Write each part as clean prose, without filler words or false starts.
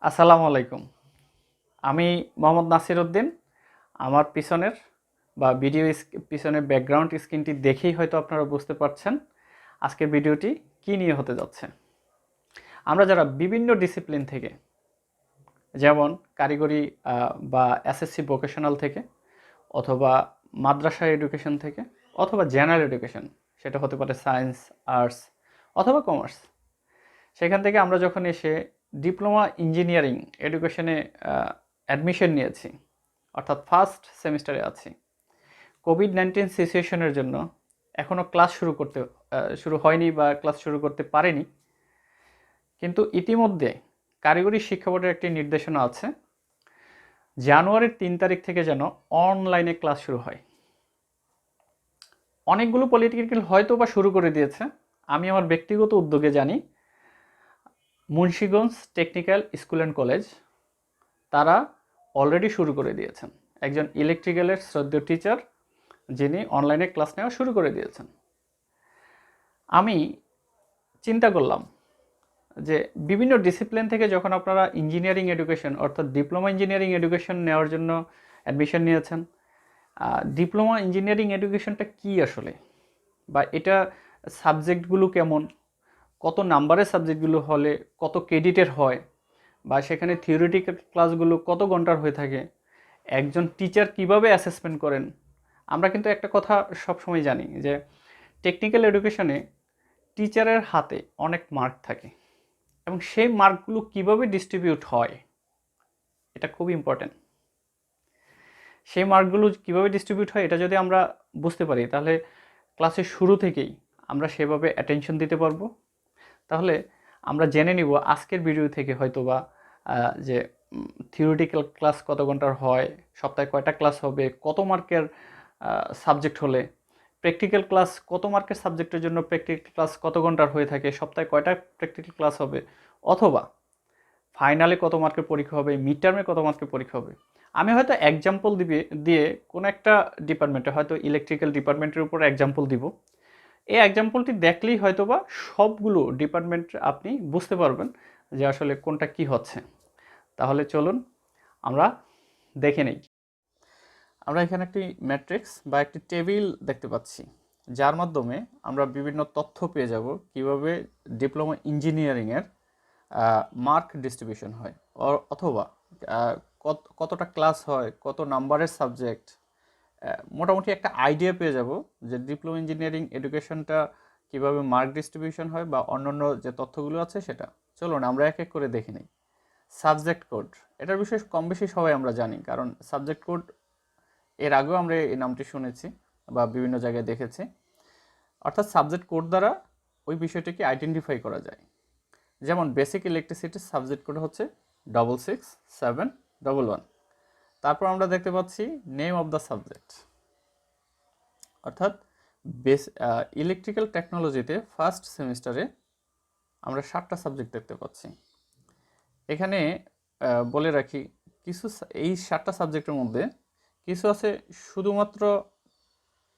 আসসালামু আলাইকুম। আমি মোহাম্মদ নাসির উদ্দিন। আমার পিছনের ভিডিও পিছনের ব্যাকগ্রাউন্ড স্ক্রিনটি দেখেই হয়তো আপনারা বুঝতে পারছেন আজকের ভিডিওটি কী নিয়ে হতে যাচ্ছে। আমরা যারা বিভিন্ন ডিসিপ্লিন থেকে, যেমন কারিগরি বা এসএসসি ভোকেশনাল থেকে, অথবা মাদ্রাসা এডুকেশন থেকে, অথবা জেনারেল এডুকেশন, সেটা হতে পারে সায়েন্স, আর্টস অথবা কমার্স, সেখান থেকে আমরা যখন এসে ডিপ্লোমা ইঞ্জিনিয়ারিং এডুকেশনে অ্যাডমিশন নিয়েছি, অর্থাৎ ফার্স্ট সেমিস্টারে আছি, কোভিড-19 সিচুয়েশনের জন্য এখনও ক্লাস শুরু হয়নি বা ক্লাস শুরু করতে পারেনি, কিন্তু ইতিমধ্যে কারিগরি শিক্ষা বোর্ডের একটি নির্দেশনা আছে জানুয়ারির 3 তারিখ থেকে যেন অনলাইনে ক্লাস শুরু হয়। অনেকগুলো পলিটেকনিক হয়তো বা শুরু করে দিয়েছে। আমি আমার ব্যক্তিগত উদ্যোগে জানি Munshiganj technical school and college তারা অলরেডি শুরু করে দিয়েছেন। একজন ইলেকট্রিক্যালের শ্রদ্ধেয় টিচার যিনি অনলাইনে ক্লাস নেওয়া শুরু করে দিয়েছেন। আমি চিন্তা করলাম যে বিভিন্ন ডিসিপ্লিন থেকে যখন আপনারা ইঞ্জিনিয়ারিং এডুকেশন অর্থাৎ ডিপ্লোমা ইঞ্জিনিয়ারিং এডুকেশন নেওয়ার জন্য অ্যাডমিশন নিয়েছেন, ডিপ্লোমা ইঞ্জিনিয়ারিং এডুকেশনটা কী আসলে, বা এটা সাবজেক্টগুলো কেমন, কত নাম্বারের সাবজেক্টগুলো হলে কত ক্রেডিটের হয়, বা সেখানে থিওরিটিক্যাল ক্লাসগুলো কত ঘন্টার হয়ে থাকে, একজন টিচার কিভাবে অ্যাসেসমেন্ট করেন। আমরা কিন্তু একটা কথা সবসময় জানি যে টেকনিক্যাল এডুকেশনে টিচারের হাতে অনেক মার্ক থাকে এবং সেই মার্কগুলো কিভাবে ডিস্ট্রিবিউট হয় এটা খুব ইম্পর্ট্যান্ট। সেই মার্কগুলো কিভাবে ডিস্ট্রিবিউট হয় এটা যদি আমরা বুঝতে পারি, তাহলে ক্লাসের শুরু থেকেই আমরা সেভাবে অ্যাটেনশন দিতে পারবো। তাহলে আমরা জেনে নিব আজকের ভিডিও থেকে হয়তোবা যে থিওরিটিক্যাল ক্লাস কত ঘন্টার হয়, সপ্তাহে কয়টা ক্লাস হবে, কত মার্কের সাবজেক্ট হলে, প্র্যাকটিক্যাল ক্লাস কত মার্কের সাবজেক্টের জন্য প্র্যাকটিক্যাল ক্লাস কত ঘন্টার হয়ে থাকে, সপ্তাহে কয়টা প্র্যাকটিক্যাল ক্লাস হবে, অথবা ফাইনালে কত মার্কের পরীক্ষা হবে, মিড টার্মে কত মার্কের পরীক্ষা হবে। আমি হয়তো এক্সাম্পল দিয়ে কোনো একটা ডিপার্টমেন্টে, হয়তো ইলেকট্রিক্যাল ডিপার্টমেন্টের উপর এক্সাম্পল দিব। এই এক্সাম্পলটি দেখলেই হয়তোবা সবগুলো ডিপার্টমেন্ট আপনি বুঝতে পারবেন যে আসলে কোনটা কি হচ্ছে। তাহলে চলুন আমরা দেখে নেই। আমরা এখানে একটি ম্যাট্রিক্স বা একটি টেবিল দেখতে পাচ্ছি, যার মাধ্যমে আমরা বিভিন্ন তথ্য পেয়ে যাব কিভাবে ডিপ্লোমা ইঞ্জিনিয়ারিংয়ের মার্ক ডিস্ট্রিবিউশন হয়, অথবা কতটা ক্লাস হয়, কত নাম্বারের সাবজেক্ট, মোটামুটি একটা আইডিয়া পেয়ে যাব যে ডিপ্লোমা ইঞ্জিনিয়ারিং এডুকেশনটা কিভাবে মার্ক ডিস্ট্রিবিউশন হয় বা অন্যান্য যে তথ্যগুলো আছে সেটা। চলুন আমরা এক এক করে দেখে নিই। সাবজেক্ট কোড, এটার বিষয়ে কম বেশি সবাই আমরা জানি, কারণ সাবজেক্ট কোড এর আগেও আমরা এই নামটি শুনেছি বা বিভিন্ন জায়গায় দেখেছি। অর্থাৎ সাবজেক্ট কোড দ্বারা ওই বিষয়টিকে আইডেন্টিফাই করা যায়। যেমন বেসিক ইলেকট্রিসিটির সাবজেক্ট কোড হচ্ছে 66711। তারপর আমরা দেখতে পাচ্ছি নেম অফ দ্য সাবজেক্ট, অর্থাৎ ইলেকট্রিক্যাল টেকনোলজিতে ফার্স্ট সেমিস্টারে আমরা 7টা সাবজেক্ট দেখতে পাচ্ছি। এখানে বলে রাখি, এই 7টা সাবজেক্টের মধ্যে কিছু আছে শুধুমাত্র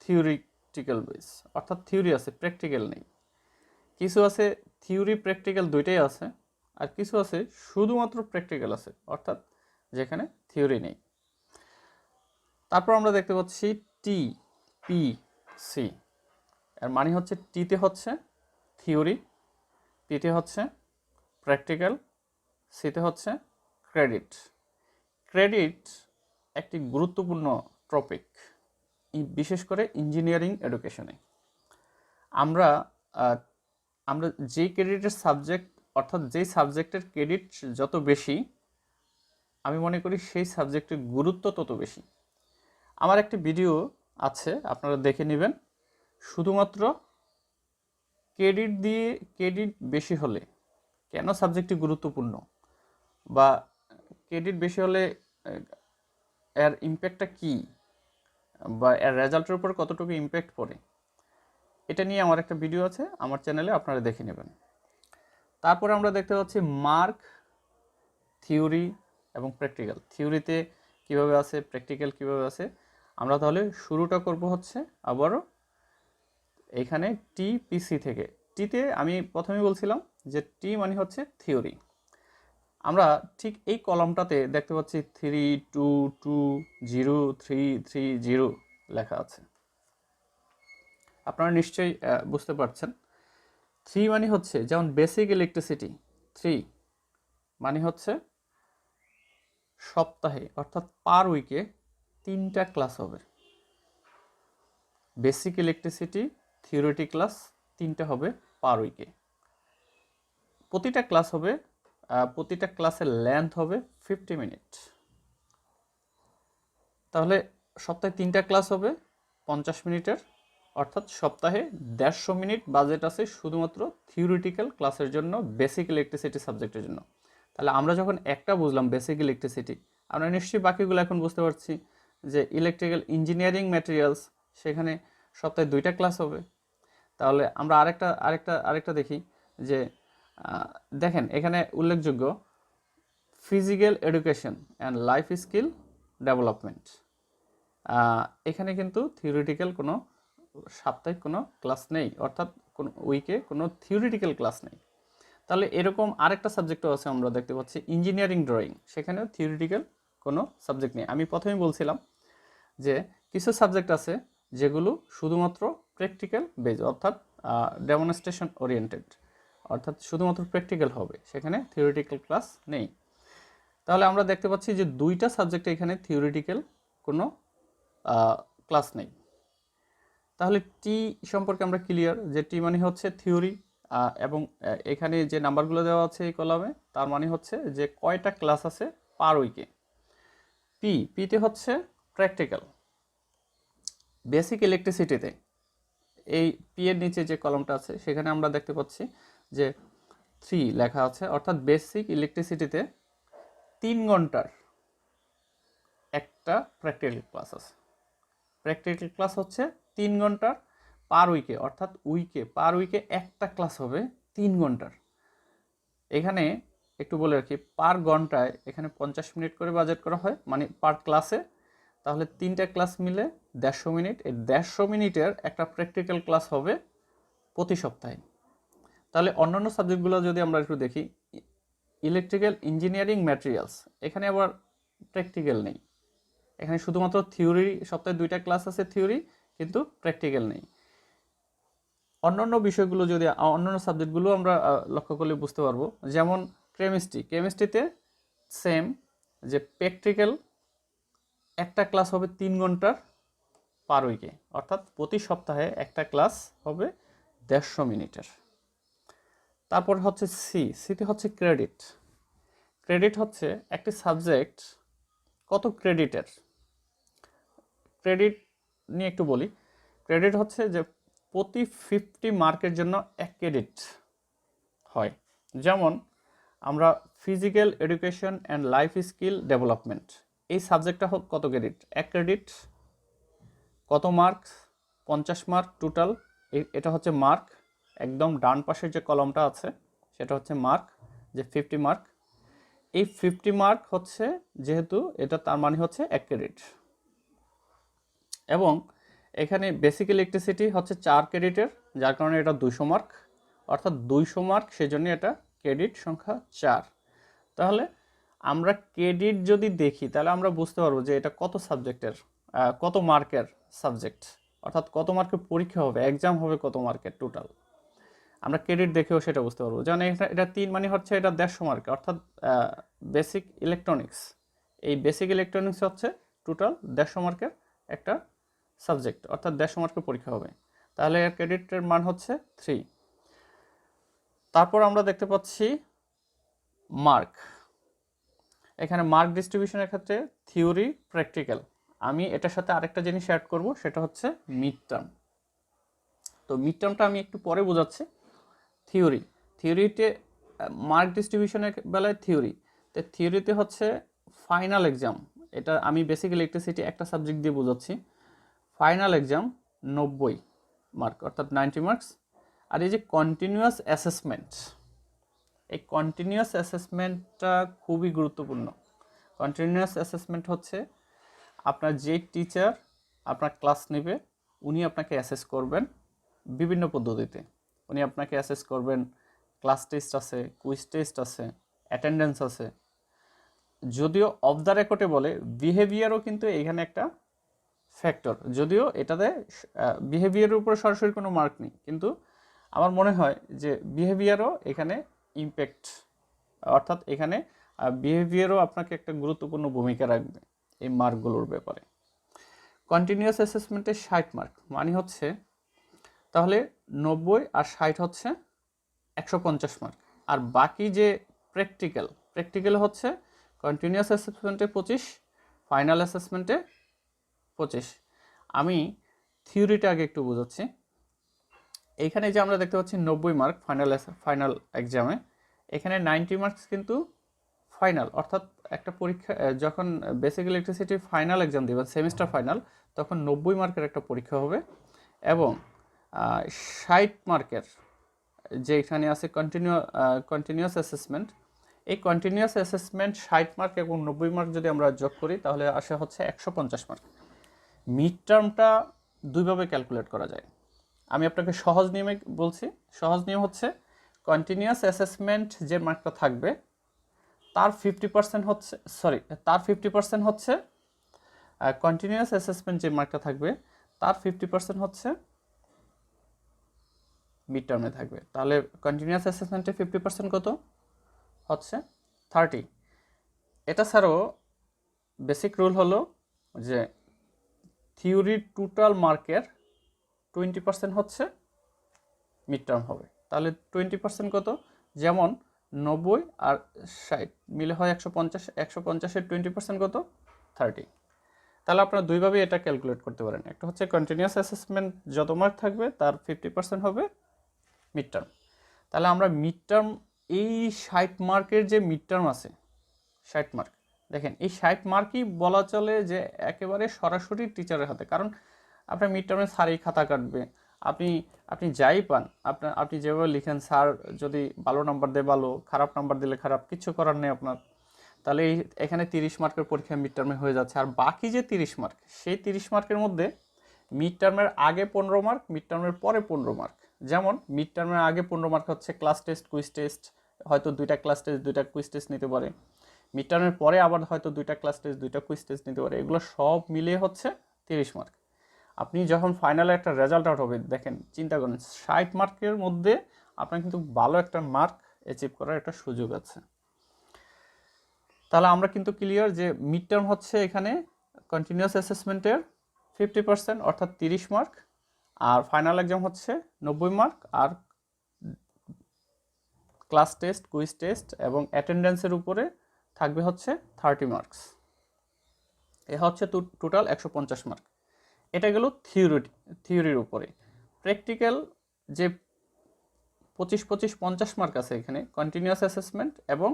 থিওরিটিক্যাল বেস, অর্থাৎ থিওরি আছে, প্র্যাকটিক্যাল নেই। কিছু আছে থিওরি প্র্যাকটিক্যাল দুইটাই আছে, আর কিছু আছে শুধুমাত্র প্র্যাকটিক্যাল আছে, অর্থাৎ যেখানে থিওরি নেই। তারপর আমরা দেখতে পাচ্ছি TPC, এর মানে হচ্ছে টিতে হচ্ছে থিওরি, পিতে হচ্ছে প্র্যাকটিক্যাল, সিতে হচ্ছে ক্রেডিট। ক্রেডিট একটি গুরুত্বপূর্ণ টপিক, বিশেষ করে ইঞ্জিনিয়ারিং এডুকেশনে। আমরা যেই ক্রেডিটের সাবজেক্ট, অর্থাৎ যেই সাবজেক্টের ক্রেডিট যত বেশি, আমি মনে করি সেই সাবজেক্টের গুরুত্ব তত বেশি। আমার একটি ভিডিও আছে, আপনারা দেখে নেবেন, শুধুমাত্র ক্রেডিট বেশি হলে কেন সাবজেক্টটি গুরুত্বপূর্ণ, বা ক্রেডিট বেশি হলে এর ইম্প্যাক্টটা কী, বা এর রেজাল্টের উপর কতটুকু ইম্প্যাক্ট পড়ে, এটা নিয়ে আমার একটা ভিডিও আছে আমার চ্যানেলে, আপনারা দেখে নেবেন। তারপরে আমরা দেখতে পাচ্ছি মার্ক, থিওরি এবং প্র্যাকটিক্যাল। থিওরিতে কীভাবে আছে, প্র্যাকটিক্যাল কীভাবে আছে। আমরা তাহলে শুরুটা করব হচ্ছে আবারও এইখানে TPC থেকে। টিতে আমি প্রথমেই বলছিলাম যে টি মানে হচ্ছে থিওরি। আমরা ঠিক এই কলামটাতে দেখতে পাচ্ছি 3 2 2 0 3 3 0 লেখা আছে। আপনারা নিশ্চয়ই বুঝতে পারছেন। 3 মানে হচ্ছে যেমন বেসিক ইলেকট্রিসিটি 3 মানে হচ্ছে সপ্তাহে অর্থাৎ পার উইকে 3টা ক্লাস হবে। বেসিক ইলেকট্রিসিটি থিওরিটি ক্লাস 3টা হবে পার উইকে। প্রতিটা ক্লাসের লেন্থ হবে 50 মিনিট। তাহলে সপ্তাহে 3টা ক্লাস হবে 50 মিনিটের, অর্থাৎ সপ্তাহে 150 মিনিট বাজেট আছে শুধুমাত্র থিওরিটিক্যাল ক্লাসের জন্য, বেসিক ইলেকট্রিসিটি সাবজেক্টের জন্য। তাহলে আমরা যখন একটা বুঝলাম বেসিক ইলেকট্রিসিটি, আমরা নিশ্চয়ই বাকিগুলো এখন বুঝতে পারছি যে ইলেকট্রিক্যাল ইঞ্জিনিয়ারিং ম্যাটেরিয়ালস, সেখানে সপ্তাহে 2টা ক্লাস হবে। তাহলে আমরা আরেকটা দেখি যে দেখেন এখানে উল্লেখযোগ্য physical education and life skill development, এখানে কিন্তু থিওরিটিক্যাল কোনো সাপ্তাহিক কোনো ক্লাস নেই, অর্থাৎ কোনো উইকে কোনো থিওরিটিক্যাল ক্লাস নেই। তাহলে এরকম আরেকটা সাবজেক্টও আছে আমরা দেখতে পাচ্ছি ইঞ্জিনিয়ারিং ড্রয়িং, সেখানেও থিওরিটিক্যাল কোনো সাবজেক্ট নেই। আমি প্রথমেই বলছিলাম যে কিছু সাবজেক্ট আছে যেগুলো শুধুমাত্র প্র্যাকটিক্যাল বেজ, অর্থাৎ ডেমনস্ট্রেশন ওরিয়েন্টেড, অর্থাৎ শুধুমাত্র প্র্যাকটিক্যাল হবে, সেখানে থিওরিটিক্যাল ক্লাস নেই। তাহলে আমরা দেখতে পাচ্ছি যে 2টা সাবজেক্টে এখানে থিওরিটিক্যাল কোনো ক্লাস নেই। তাহলে টি সম্পর্কে আমরা ক্লিয়ার যে টি মানে হচ্ছে থিওরি, এবং এখানে যে নাম্বারগুলো দেওয়া আছে এই কলামে তার মানে হচ্ছে যে কয়টা ক্লাস আছে পার উইকে। পিতে হচ্ছে প্র্যাকটিক্যাল। বেসিক ইলেকট্রিসিটিতে এই পি এর নিচে যে কলামটা আছে সেখানে আমরা দেখতে পাচ্ছি যে 3 লেখা আছে, অর্থাৎ বেসিক ইলেকট্রিসিটিতে 3 ঘন্টার একটা প্র্যাকটিক্যাল ক্লাস আছে। প্র্যাকটিক্যাল ক্লাস হচ্ছে 3 ঘন্টার পার উইকে, অর্থাৎ পার উইকে একটা ক্লাস হবে 3 ঘন্টার। এখানে একটু বলে রাখি, পার ঘন্টায় এখানে 50 মিনিট করে বাজেট করা হয়, মানে পার ক্লাসে। তাহলে 3টা ক্লাস মিলে 150 মিনিট, এই 150 মিনিটের একটা প্র্যাকটিক্যাল ক্লাস হবে প্রতি সপ্তাহে। তাহলে অন্যান্য সাবজেক্টগুলো যদি আমরা একটু দেখি, ইলেকট্রিক্যাল ইঞ্জিনিয়ারিং ম্যাটেরিয়ালস, এখানে আবার প্র্যাকটিক্যাল নেই, এখানে শুধুমাত্র থিওরি, সপ্তাহে 2টা ক্লাস আছে থিওরি, কিন্তু প্র্যাকটিক্যাল নেই। অন্যান্য বিষয়গুলো যদি অন্যান্য সাবজেক্টগুলো আমরা লক্ষ্য করলে বুঝতে পারবো, যেমন কেমিস্ট্রিতে সেম, যে প্র্যাকটিক্যাল একটা ক্লাস হবে 3 ঘন্টার পার উইকে, অর্থাৎ প্রতি সপ্তাহে একটা ক্লাস হবে 150 মিনিটের। তারপর হচ্ছে সিতে হচ্ছে ক্রেডিট হচ্ছে একটি সাবজেক্ট কত ক্রেডিটের। ক্রেডিট নিয়ে একটু বলি। ক্রেডিট হচ্ছে যে প্রতি 50 মার্কের জন্য 1 ক্রেডিট হয়। যেমন আমরা physical education and life skill development, এই সাবজেক্টটা হোক কত ক্রেডিট, 1 ক্রেডিট। কত মার্ক, 50 মার্ক টোটাল। এটা হচ্ছে মার্ক, একদম ডান পাশের যে কলমটা আছে সেটা হচ্ছে মার্ক, যে 50 মার্ক। এই 50 মার্ক হচ্ছে যেহেতু এটা, তার মানে হচ্ছে 1 ক্রেডিট। এবং এখানে বেসিক ইলেকট্রিসিটি হচ্ছে 4 ক্রেডিটের, যার কারণে এটা 200 মার্ক, অর্থাৎ 200 মার্ক, সেজন্য এটা ক্রেডিট সংখ্যা 4। তাহলে আমরা ক্রেডিট যদি দেখি তাহলে আমরা বুঝতে পারবো যে এটা কত সাবজেক্টের, কত মার্কের সাবজেক্ট, অর্থাৎ কত মার্কের পরীক্ষা হবে, এক্সাম হবে কত মার্কের টোটাল। আমরা ক্রেডিট দেখেও সেটা বুঝতে পারবো। যেমন এটা 3 মানে হচ্ছে এটা 150 মার্ক, অর্থাৎ বেসিক ইলেকট্রনিক্স, এই বেসিক ইলেকট্রনিক্স হচ্ছে টোটাল 150 মার্কের একটা সাবজেক্ট, অর্থাৎ 150 মার্কের পরীক্ষা হবে। তাহলে এর ক্রেডিটের মান হচ্ছে 3। তারপর আমরা দেখতে পাচ্ছি মার্ক। এখানে মার্ক ডিস্ট্রিবিউশনের ক্ষেত্রে থিওরি, প্র্যাকটিক্যাল। আমি এটার সাথে আরেকটা জিনিস অ্যাড করব, সেটা হচ্ছে মিড টার্ম। তো মিড টার্মটা আমি একটু পরে বোঝাচ্ছি। থিওরিতে মার্ক ডিস্ট্রিবিউশনের বেলায় তো থিওরিতে হচ্ছে ফাইনাল এক্সাম, এটা আমি বেসিক ইলেকট্রিসিটি একটা সাবজেক্ট দিয়ে বোঝাচ্ছি। ফাইনাল এক্সাম 90 মার্ক, অর্থাৎ 90 মার্কস। আর এই যে কন্টিনিউয়াস অ্যাসেসমেন্ট, এই কন্টিনিউয়াস অ্যাসেসমেন্টটা খুবই গুরুত্বপূর্ণ। কন্টিনিউয়াস অ্যাসেসমেন্ট হচ্ছে আপনার যে টিচার আপনার ক্লাস নেবে, উনি আপনাকে অ্যাসেস করবেন বিভিন্ন পদ্ধতিতে। উনি আপনাকে অ্যাসেস করবেন, ক্লাস টেস্ট আছে, কুইজ টেস্ট আছে, অ্যাটেন্ডেন্স আছে। যদিও অফ দ্য রেকর্ডে বলে বিহেভিয়ারও কিন্তু এখানে একটা ফ্যাক্টর, যদিও এটাতে বিহেভিয়ারের উপর সরাসরি কোনো মার্ক নেই, কিন্তু আমার মনে হয় যে বিহেভিয়ারও এখানে ইম্প্যাক্ট, অর্থাৎ এখানে বিহেভিয়ারও আপনাকে একটা গুরুত্বপূর্ণ ভূমিকা রাখবে এই মার্কগুলোর ব্যাপারে। কন্টিনিউয়াস অ্যাসেসমেন্টে 60 মার্ক মানে হচ্ছে তাহলে 90 আর 60 হচ্ছে 150 মার্ক। আর বাকি যে প্র্যাকটিক্যাল হচ্ছে কন্টিনিউয়াস অ্যাসেসমেন্টে 25, ফাইনাল অ্যাসেসমেন্টে 25। আমি থিওরিটা আগে একটু বোঝাচ্ছি। এইখানে যে আমরা দেখতে পাচ্ছি 90 মার্ক ফাইনাল এক্সামে, এখানে 90 মার্কস কিন্তু ফাইনাল, অর্থাৎ একটা পরীক্ষা যখন বেসিক ইলেকট্রিসিটি ফাইনাল এক্সাম দিবেন সেমিস্টার ফাইনাল, তখন 90 মার্কের একটা পরীক্ষা হবে। এবং 60 মার্কের যে এখানে আছে কন্টিনিউয়াস অ্যাসেসমেন্ট, এই কন্টিনিউয়াস অ্যাসেসমেন্ট 60 মার্ক এবং 90 মার্ক যদি আমরা যোগ করি তাহলে আসে হচ্ছে 150 মার্ক। মিড টার্মটা দুইভাবে ক্যালকুলেট করা যায়। আমি আপনাকে সহজ নিয়মে বলছি। সহজ নিয়ম হচ্ছে কন্টিনিউয়াস অ্যাসেসমেন্ট যে মার্কটা থাকবে তার 50% হচ্ছে তার 50% হচ্ছে কন্টিনিউয়াস অ্যাসেসমেন্ট যে মার্কটা থাকবে তার 50% হচ্ছে মিড টার্মে থাকবে। তাহলে কন্টিনিউয়াস অ্যাসেসমেন্টে 50% কত হচ্ছে 30। এটা ছাড়াও বেসিক রুল হলো যে থিওরির টোটাল মার্কের 20% হচ্ছে মিড টার্ম হবে। তাহলে 20% কত, যেমন 90 আর 60 মিলে হয় 150, 150-এর 20% কত 30। তাহলে আপনারা দুইভাবে এটা ক্যালকুলেট করতে পারেন। একটা হচ্ছে কন্টিনিউয়াস অ্যাসেসমেন্ট যত মার্ক থাকবে তার 50% হবে মিড টার্ম। তাহলে আমরা মিড টার্ম এই 60 মার্কের যে মিড টার্ম আছে 60 মার্ক, দেখেন এই 60 মার্কই বলা চলে যে একেবারে সরাসরি টিচারের হাতে। কারণ আপনার মিড টার্মে স্যারই খাতা কাটবে, আপনি যাই পান আপনি যেভাবে লিখেন, স্যার যদি ভালো নাম্বার দেয় ভালো, খারাপ নাম্বার দিলে খারাপ, কিচ্ছু করার নেই আপনার। তাহলে এখানে 30 মার্কের পরীক্ষা মিড টার্মে হয়ে যাচ্ছে। আর বাকি যে 30 মার্ক, সেই 30 মার্কের মধ্যে মিড টার্মের আগে 15 মার্ক, মিড টার্মের পরে 15 মার্ক। যেমন মিড টার্মের আগে 15 মার্ক হচ্ছে ক্লাস টেস্ট, কুইজ টেস্ট, হয়তো 2টা ক্লাস টেস্ট 2টা কুইজ টেস্ট নিতে পারে। মিড টার্মের পরে আবার হয়তো 2টা ক্লাস টেস্ট 2টা কুইজ টেস্ট নিতে পারে। এগুলো সব মিলিয়ে হচ্ছে 30 মার্ক। আপনি যখন ফাইনালে একটা রেজাল্ট আউট হবে, দেখেন চিন্তা করেন 60 মার্কের মধ্যে আপনার কিন্তু ভালো একটা মার্ক অ্যাচিভ করার একটা সুযোগ আছে। তাহলে আমরা কিন্তু ক্লিয়ার যে মিড টার্ম হচ্ছে এখানে কন্টিনিউয়াস অ্যাসেসমেন্টের 50% অর্থাৎ 30 মার্ক, আর ফাইনাল এক্সাম হচ্ছে 90 মার্ক, আর ক্লাস টেস্ট, কুইজ টেস্ট এবং অ্যাটেন্ডেন্সের উপরে থাকবে হচ্ছে 30 মার্কস। এ হচ্ছে টোটাল 150 মার্ক। এটা গেল থিওরির উপরে। প্র্যাকটিক্যাল যে 25-50-50 মার্ক আছে এখানে কন্টিনিউয়াস অ্যাসেসমেন্ট এবং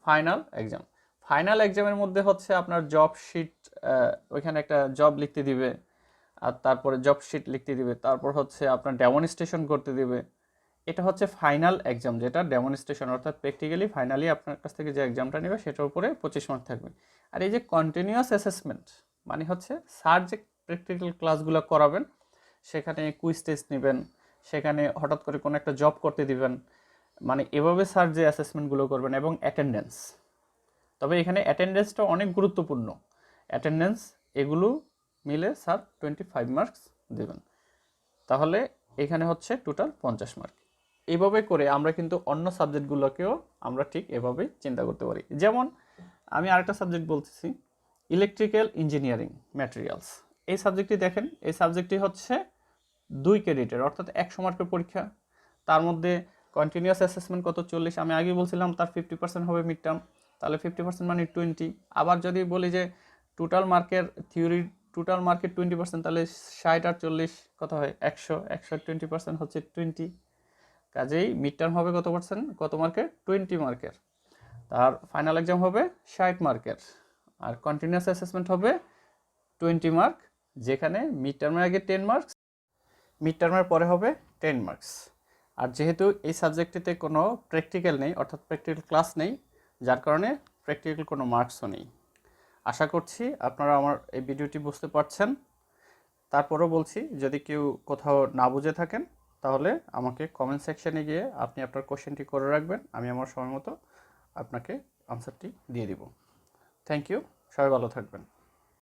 ফাইনাল এক্সাম। ফাইনাল এক্সামের মধ্যে হচ্ছে আপনার জব শিট, ওইখানে একটা জব লিখতে দিবে, আর তারপরে জব শিট লিখতে দিবে, তারপর হচ্ছে আপনার ডেমনস্ট্রেশন করতে দিবে। এটা হচ্ছে ফাইনাল এক্সাম, যেটা ডেমনস্ট্রেশন, অর্থাৎ প্র্যাকটিক্যালি ফাইনালি আপনার কাছ থেকে যে এক্সামটা নেবে সেটার উপরে 25 মার্ক থাকবে। আর এই যে কন্টিনিউয়াস অ্যাসেসমেন্ট মানে হচ্ছে স্যার যে প্র্যাকটিক্যাল ক্লাসগুলো করাবেন, সেখানে কুইজ টেস্ট নেবেন, সেখানে হঠাৎ করে কোনো একটা জব করতে দিবেন, মানে এভাবে স্যার যে অ্যাসেসমেন্টগুলো করবেন, এবং অ্যাটেন্ডেন্স। তবে এখানে অ্যাটেন্ডেন্সটা অনেক গুরুত্বপূর্ণ। অ্যাটেন্ডেন্স এগুলো মিলে স্যার 25 মার্কস দেবেন। তাহলে এখানে হচ্ছে টোটাল 50 মার্ক। এইভাবে করে আমরা কিন্তু অন্য সাবজেক্টগুলোকেও আমরা ঠিক এভাবেই চিন্তা করতে পারি। যেমন আমি আরেকটা সাবজেক্ট বলতেছি, ইলেকট্রিক্যাল ইঞ্জিনিয়ারিং ম্যাটেরিয়ালস। এই সাবজেক্টটি দেখেন, এই সাবজেক্টটি হচ্ছে 2 ক্রেডিটের, অর্থাৎ 100 মার্কের পরীক্ষা। তার মধ্যে কন্টিনিউয়াস অ্যাসেসমেন্ট কত 40, আমি আগে বলছিলাম তার 50% হবে মিড টার্ম, তাহলে 50% মানে 20। আবার যদি বলি যে টোটাল মার্কের থিওরি টোটাল মার্কের 20%, তাহলে 60 আর 40 কত হয় 100, 20% হচ্ছে 20। কাজেই মিড টার্ম হবে কত মার্কের 20 মার্কের, তার ফাইনাল এক্সাম হবে 60 মার্কের, আর কন্টিনিউয়াস অ্যাসেসমেন্ট হবে 20 মার্ক, যেখানে মিড টার্মের আগে 10 মার্কস, মিড টার্মের পরে হবে 10 মার্কস। আর যেহেতু এই সাবজেক্টটিতে কোনো প্র্যাকটিক্যাল নেই, অর্থাৎ প্র্যাকটিক্যাল ক্লাস নেই, যার কারণে প্র্যাকটিক্যাল কোনো মার্কসও নেই। আশা করছি আপনারা আমার এই ভিডিওটি বুঝতে পারছেন। তারপরও বলছি, যদি কেউ কোথাও না বুঝে থাকেন তাহলে আমাকে কমেন্ট সেকশনে গিয়ে আপনি আপনার কোশ্চেনটি করে রাখবেন, আমি আমার সময় মতো আপনাকে আনসারটি দিয়ে দিব। থ্যাংক ইউ, সবাই ভালো থাকবেন।